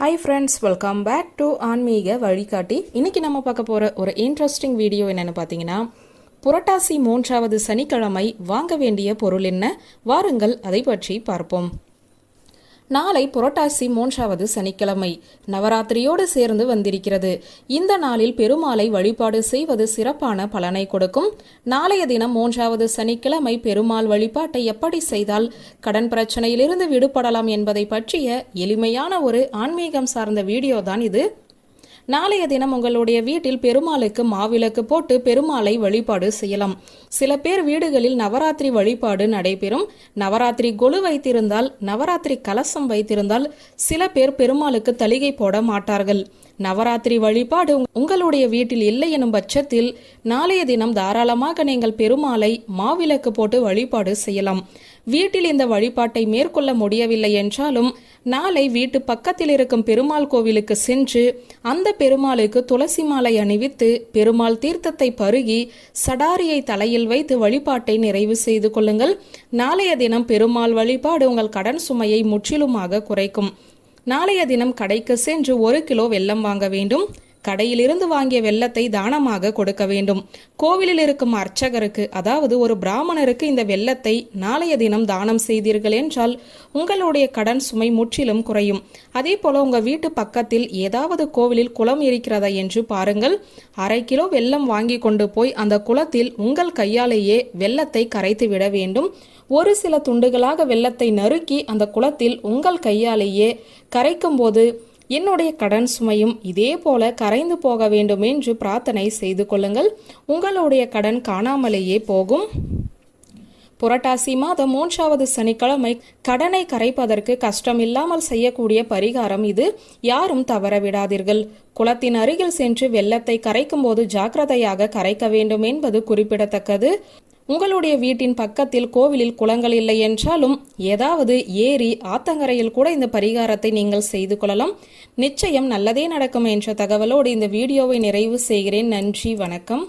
Hi friends, welcome back to ஆன்மீக வழிகாட்டி. இன்னைக்கு நம்ம பார்க்க போகிற ஒரு இன்ட்ரெஸ்டிங் வீடியோ என்னென்னு பார்த்தீங்கன்னா, புரட்டாசி 3வது சனிக்கிழமை வாங்க வேண்டிய பொருள் என்ன, வாருங்கள் அதை பற்றி பார்ப்போம். நாளை புரட்டாசி 3வது சனிக்கிழமை நவராத்திரியோடு சேர்ந்து வந்திருக்கிறது. இந்த நாளில் பெருமாளை வழிபாடு செய்வது சிறப்பான பலனை கொடுக்கும். நாளைய தினம் 3வது சனிக்கிழமை பெருமாள் வழிபாட்டை எப்படி செய்தால் கடன் பிரச்சனையிலிருந்து விடுபடலாம் என்பதை பற்றிய எளிமையான ஒரு ஆன்மீகம் சார்ந்த வீடியோ தான் இது. நாளைய தினம் உங்களுடைய வீட்டில் பெருமாளுக்கு மாவிளக்கு போட்டு பெருமாளை வழிபாடு செய்யலாம். சில பேர் வீடுகளில் நவராத்திரி வழிபாடு நடைபெறும். நவராத்திரி கொலு வைத்திருந்தால், நவராத்திரி கலசம் வைத்திருந்தால் சில பேர் பெருமாளுக்கு தளிகை போட மாட்டார்கள். நவராத்திரி வழிபாடு உங்களுடைய வீட்டில் இல்லை எனும் பட்சத்தில் நாளைய தினம் தாராளமாக நீங்கள் பெருமாளை மாவிளக்கு போட்டு வழிபாடு செய்யலாம். வீட்டில் இந்த வழிபாட்டை மேற்கொள்ள முடியவில்லை என்றாலும் நாளை வீட்டு பக்கத்தில் இருக்கும் பெருமாள் கோவிலுக்கு சென்று அந்த பெருமாளுக்கு துளசி மாலை அணிவித்து பெருமாள் தீர்த்தத்தை பருகி சடாரியை தலையில் வைத்து வழிபாட்டை நிறைவு செய்து கொள்ளுங்கள். நாளைய தினம் பெருமாள் வழிபாடு உங்கள் கடன் சுமையை முற்றிலுமாக குறைக்கும். நாளைய தினம் கடைக்கு சென்று 1 கிலோ வெல்லம் வாங்க வேண்டும். கடையிலிருந்து வாங்கிய வெல்லத்தை தானமாக கொடுக்க வேண்டும். கோவிலில் இருக்கும் அர்ச்சகருக்கு, அதாவது ஒரு பிராமணருக்கு இந்த வெல்லத்தை நாளைய தினம் தானம் செய்தீர்கள் என்றால் உங்களுடைய கடன் சுமை முற்றிலும் குறையும். அதே போல உங்க வீட்டு பக்கத்தில் ஏதாவது கோவிலில் குளம் இருக்கிறதா என்று பாருங்கள். 1/2 கிலோ வெல்லம் வாங்கி கொண்டு போய் அந்த குளத்தில் உங்கள் கையாலேயே வெல்லத்தை கரைத்து விட வேண்டும். ஒரு சில துண்டுகளாக வெல்லத்தை நறுக்கி அந்த குளத்தில் உங்கள் கையாலேயே கரைக்கும் போது என்னுடைய கடன் சுமையும் இதே போல கரைந்து போக வேண்டும் என்று பிரார்த்தனை செய்து கொள்ளுங்கள். உங்களுடைய கடன் காணாமலேயே போகும். புரட்டாசி மாதம் 3வது சனிக்கிழமை கடனை கரைப்பதற்கு கஷ்டமில்லாமல் செய்யக்கூடிய பரிகாரம் இது. யாரும் தவற விடாதீர்கள். குளத்தின் அருகில் சென்று வெல்லத்தை கரைக்கும் போது ஜாக்கிரதையாக கரைக்க வேண்டும் என்பது குறிப்பிடத்தக்கது. உங்களுடைய வீட்டின் பக்கத்தில் கோவிலில் குளங்கள் இல்லை என்றாலும் ஏதாவது ஏரி, ஆத்தங்கரையில் கூட இந்த பரிகாரத்தை நீங்கள் செய்து கொள்ளலாம். நிச்சயம் நல்லதே நடக்கும் என்ற தகவலோடு இந்த வீடியோவை நிறைவு செய்கிறேன். நன்றி, வணக்கம்.